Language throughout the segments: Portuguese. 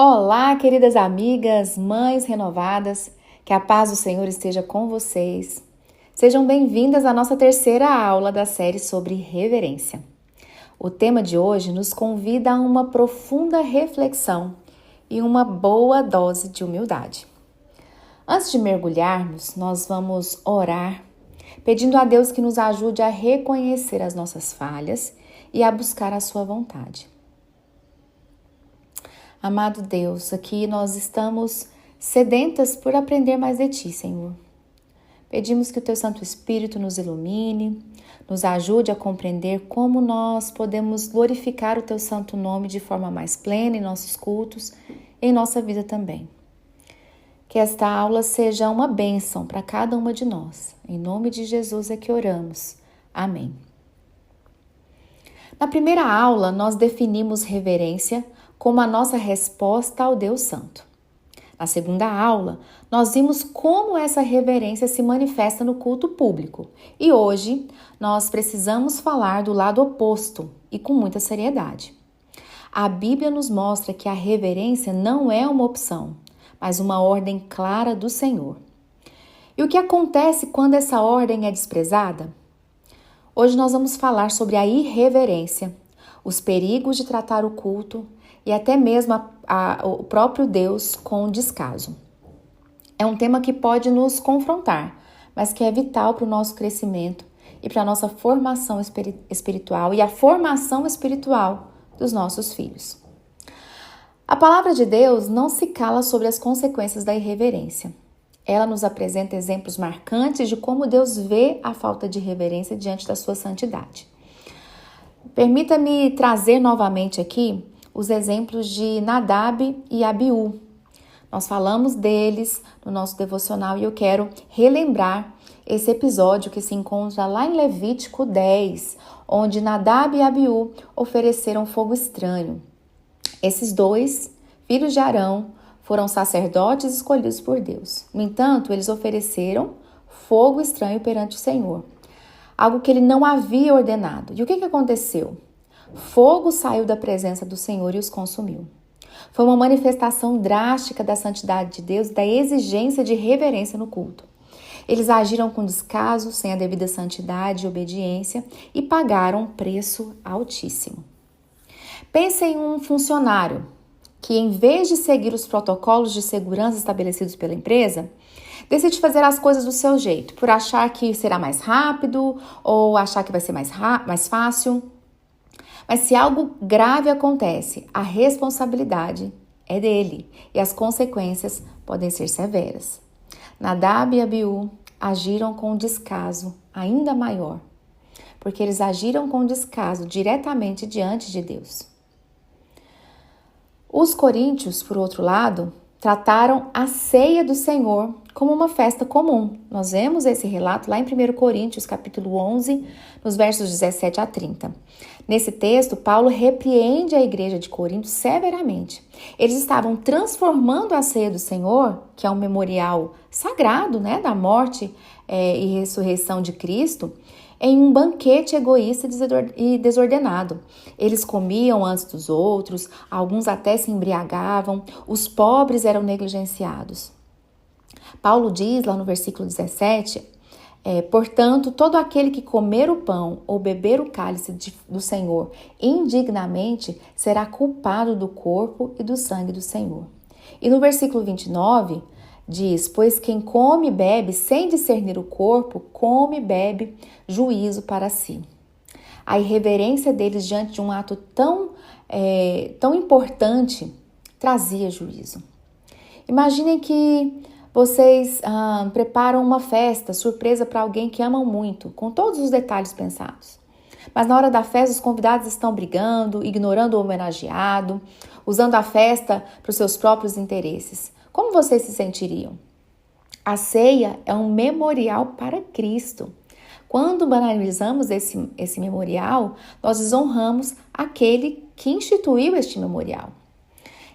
Olá, queridas amigas, mães renovadas, que a paz do Senhor esteja com vocês. Sejam bem-vindas à nossa terceira aula da série sobre reverência. O tema de hoje nos convida a uma profunda reflexão e uma boa dose de humildade. Antes de mergulharmos, nós vamos orar, pedindo a Deus que nos ajude a reconhecer as nossas falhas e a buscar a sua vontade. Amado Deus, aqui nós estamos sedentas por aprender mais de Ti, Senhor. Pedimos que o Teu Santo Espírito nos ilumine, nos ajude a compreender como nós podemos glorificar o Teu Santo Nome de forma mais plena em nossos cultos e em nossa vida também. Que esta aula seja uma bênção para cada uma de nós. Em nome de Jesus é que oramos. Amém. Na primeira aula, nós definimos reverência como a nossa resposta ao Deus Santo. Na segunda aula, nós vimos como essa reverência se manifesta no culto público. E hoje, nós precisamos falar do lado oposto e com muita seriedade. A Bíblia nos mostra que a reverência não é uma opção, mas uma ordem clara do Senhor. E o que acontece quando essa ordem é desprezada? Hoje nós vamos falar sobre a irreverência, os perigos de tratar o culto e até mesmo o próprio Deus com descaso. É um tema que pode nos confrontar, mas que é vital para o nosso crescimento e para a nossa formação espiritual e a formação espiritual dos nossos filhos. A palavra de Deus não se cala sobre as consequências da irreverência. Ela nos apresenta exemplos marcantes de como Deus vê a falta de reverência diante da sua santidade. Permita-me trazer novamente aqui os exemplos de Nadab e Abiú. Nós falamos deles no nosso devocional e eu quero relembrar esse episódio que se encontra lá em Levítico 10, onde Nadab e Abiú ofereceram fogo estranho. Esses dois, filhos de Arão, foram sacerdotes escolhidos por Deus. No entanto, eles ofereceram fogo estranho perante o Senhor, algo que ele não havia ordenado. E o que aconteceu? Fogo saiu da presença do Senhor e os consumiu. Foi uma manifestação drástica da santidade de Deus, da exigência de reverência no culto. Eles agiram com descaso, sem a devida santidade e obediência e pagaram um preço altíssimo. Pense em um funcionário que, em vez de seguir os protocolos de segurança estabelecidos pela empresa, decide fazer as coisas do seu jeito, por achar que será mais rápido ou achar que vai ser mais fácil. Mas se algo grave acontece, a responsabilidade é dele e as consequências podem ser severas. Nadab e Abiú agiram com descaso ainda maior, porque eles agiram com descaso diretamente diante de Deus. Os coríntios, por outro lado, trataram a ceia do Senhor como uma festa comum. Nós vemos esse relato lá em 1 Coríntios, capítulo 11, nos versos 17 a 30. Nesse texto, Paulo repreende a igreja de Corinto severamente. Eles estavam transformando a ceia do Senhor, que é um memorial sagrado, da morte e ressurreição de Cristo, em um banquete egoísta e desordenado. Eles comiam antes dos outros, alguns até se embriagavam, os pobres eram negligenciados. Paulo diz lá no versículo 17, portanto, todo aquele que comer o pão ou beber o cálice do Senhor indignamente será culpado do corpo e do sangue do Senhor. E no versículo 29, diz, pois quem come e bebe sem discernir o corpo, come e bebe juízo para si. A irreverência deles diante de um ato tão importante trazia juízo. Imaginem que vocês preparam uma festa surpresa para alguém que amam muito, com todos os detalhes pensados. Mas na hora da festa, os convidados estão brigando, ignorando o homenageado, usando a festa para os seus próprios interesses. Como vocês se sentiriam? A ceia é um memorial para Cristo. Quando banalizamos esse memorial, nós desonramos aquele que instituiu este memorial.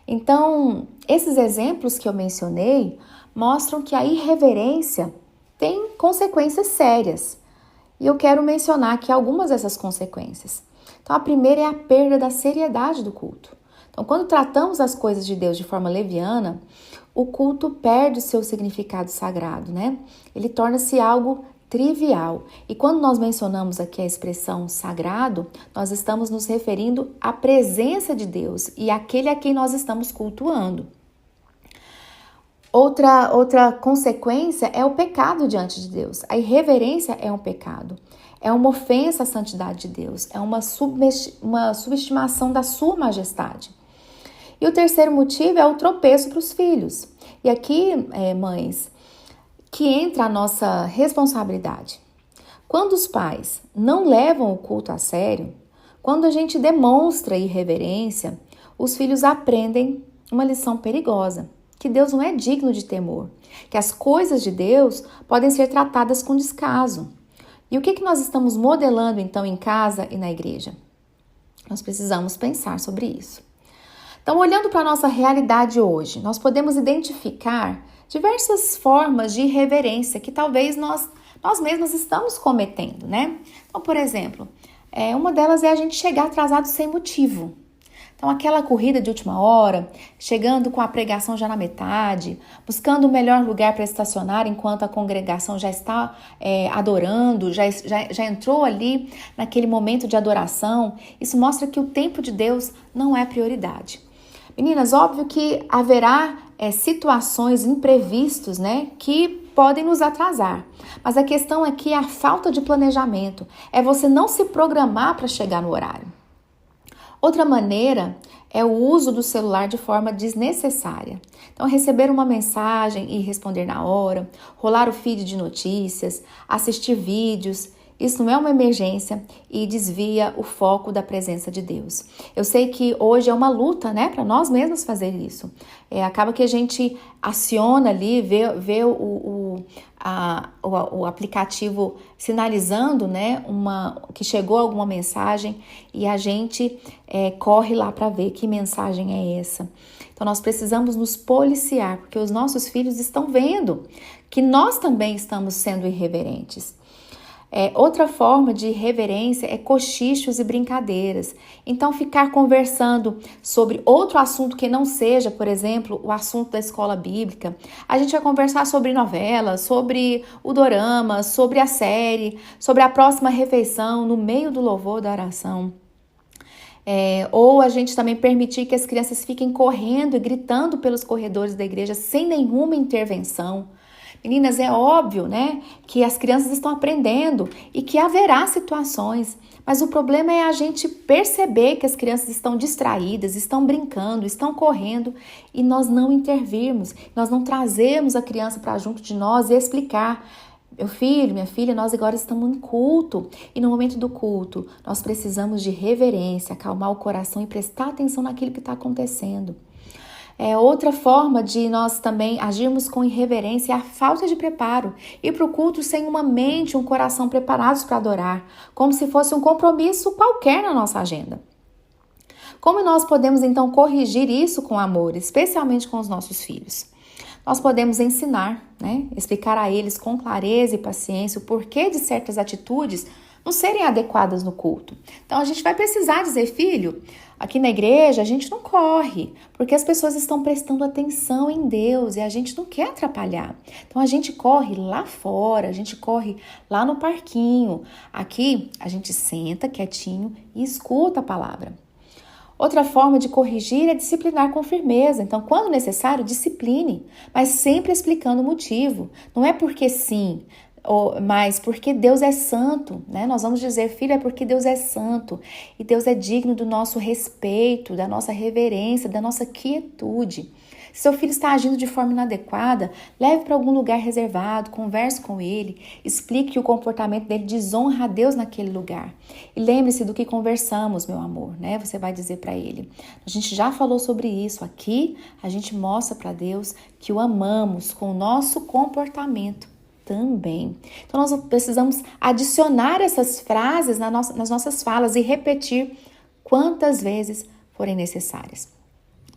Então, esses exemplos que eu mencionei mostram que a irreverência tem consequências sérias. E eu quero mencionar aqui algumas dessas consequências. Então, a primeira é a perda da seriedade do culto. Então, quando tratamos as coisas de Deus de forma leviana, o culto perde o seu significado sagrado, né? Ele torna-se algo trivial. E quando nós mencionamos aqui a expressão sagrado, nós estamos nos referindo à presença de Deus e àquele a quem nós estamos cultuando. Outra consequência é o pecado diante de Deus. A irreverência é um pecado. É uma ofensa à santidade de Deus. É uma subestimação da sua majestade. E o terceiro motivo é o tropeço para os filhos. E aqui, mães, que entra a nossa responsabilidade. Quando os pais não levam o culto a sério, quando a gente demonstra irreverência, os filhos aprendem uma lição perigosa, que Deus não é digno de temor, que as coisas de Deus podem ser tratadas com descaso. E o que nós estamos modelando então em casa e na igreja? Nós precisamos pensar sobre isso. Então, olhando para a nossa realidade hoje, nós podemos identificar diversas formas de irreverência que talvez nós mesmas estamos cometendo, né? Então, por exemplo, uma delas é a gente chegar atrasado sem motivo. Então, aquela corrida de última hora, chegando com a pregação já na metade, buscando o melhor lugar para estacionar enquanto a congregação já está adorando, já entrou ali naquele momento de adoração. Isso mostra que o tempo de Deus não é prioridade. Meninas, óbvio que haverá situações imprevistos, né, que podem nos atrasar. Mas a questão aqui é a falta de planejamento, é você não se programar para chegar no horário. Outra maneira é o uso do celular de forma desnecessária. Então, receber uma mensagem e responder na hora, rolar o feed de notícias, assistir vídeos, isso não é uma emergência e desvia o foco da presença de Deus. Eu sei que hoje é uma luta, né, para nós mesmos fazer isso. Acaba que a gente aciona ali, vê o aplicativo sinalizando, né, que chegou alguma mensagem e a gente corre lá para ver que mensagem é essa. Então, nós precisamos nos policiar, porque os nossos filhos estão vendo que nós também estamos sendo irreverentes. Outra forma de irreverência é cochichos e brincadeiras. Então, ficar conversando sobre outro assunto que não seja, por exemplo, o assunto da escola bíblica. A gente vai conversar sobre novela, sobre o dorama, sobre a série, sobre a próxima refeição no meio do louvor da oração. Ou a gente também permitir que as crianças fiquem correndo e gritando pelos corredores da igreja sem nenhuma intervenção. Meninas, é óbvio, né, que as crianças estão aprendendo e que haverá situações, mas o problema é a gente perceber que as crianças estão distraídas, estão brincando, estão correndo e nós não intervirmos, nós não trazemos a criança para junto de nós e explicar: meu filho, minha filha, nós agora estamos em culto e no momento do culto nós precisamos de reverência, acalmar o coração e prestar atenção naquilo que está acontecendo. Outra forma de nós também agirmos com irreverência é a falta de preparo. Ir para o culto sem uma mente, um coração preparados para adorar, como se fosse um compromisso qualquer na nossa agenda. Como nós podemos então corrigir isso com amor, especialmente com os nossos filhos? Nós podemos ensinar, né? Explicar a eles com clareza e paciência o porquê de certas atitudes não serem adequadas no culto. Então a gente vai precisar dizer: filho, aqui na igreja a gente não corre, porque as pessoas estão prestando atenção em Deus e a gente não quer atrapalhar. Então a gente corre lá fora, a gente corre lá no parquinho. Aqui a gente senta quietinho e escuta a palavra. Outra forma de corrigir é disciplinar com firmeza. Então, quando necessário, discipline, mas sempre explicando o motivo. Não é porque sim, mas porque Deus é santo, né? Nós vamos dizer: filho, é porque Deus é santo e Deus é digno do nosso respeito, da nossa reverência, da nossa quietude. Se seu filho está agindo de forma inadequada, leve para algum lugar reservado, converse com ele, explique que o comportamento dele desonra a Deus naquele lugar. E lembre-se do que conversamos, meu amor, né? Você vai dizer para ele: a gente já falou sobre isso aqui, a gente mostra para Deus que o amamos com o nosso comportamento também. Então, nós precisamos adicionar essas frases nas nossas falas e repetir quantas vezes forem necessárias.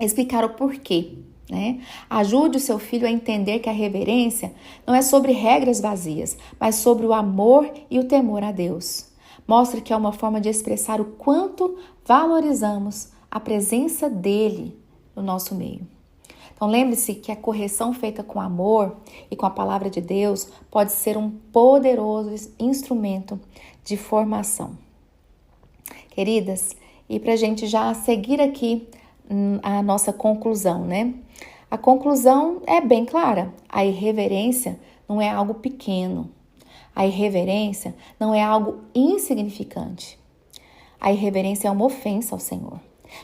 Explicar o porquê, né? Ajude o seu filho a entender que a reverência não é sobre regras vazias, mas sobre o amor e o temor a Deus. Mostre que é uma forma de expressar o quanto valorizamos a presença dele no nosso meio. Então lembre-se que a correção feita com amor e com a palavra de Deus pode ser um poderoso instrumento de formação. Queridas, e para a gente já seguir aqui a nossa conclusão, né? A conclusão é bem clara. A irreverência não é algo pequeno. A irreverência não é algo insignificante. A irreverência é uma ofensa ao Senhor.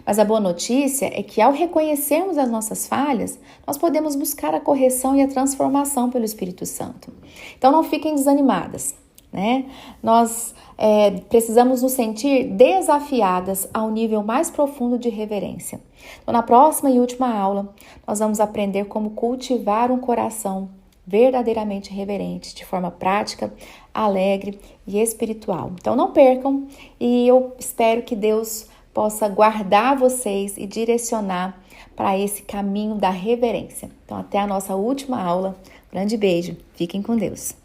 Mas a boa notícia é que ao reconhecermos as nossas falhas, nós podemos buscar a correção e a transformação pelo Espírito Santo. Então não fiquem desanimadas, né? Nós precisamos nos sentir desafiadas ao nível mais profundo de reverência. Então, na próxima e última aula, nós vamos aprender como cultivar um coração verdadeiramente reverente, de forma prática, alegre e espiritual. Então não percam e eu espero que Deus possa guardar vocês e direcionar para esse caminho da reverência. Então até a nossa última aula. Grande beijo. Fiquem com Deus.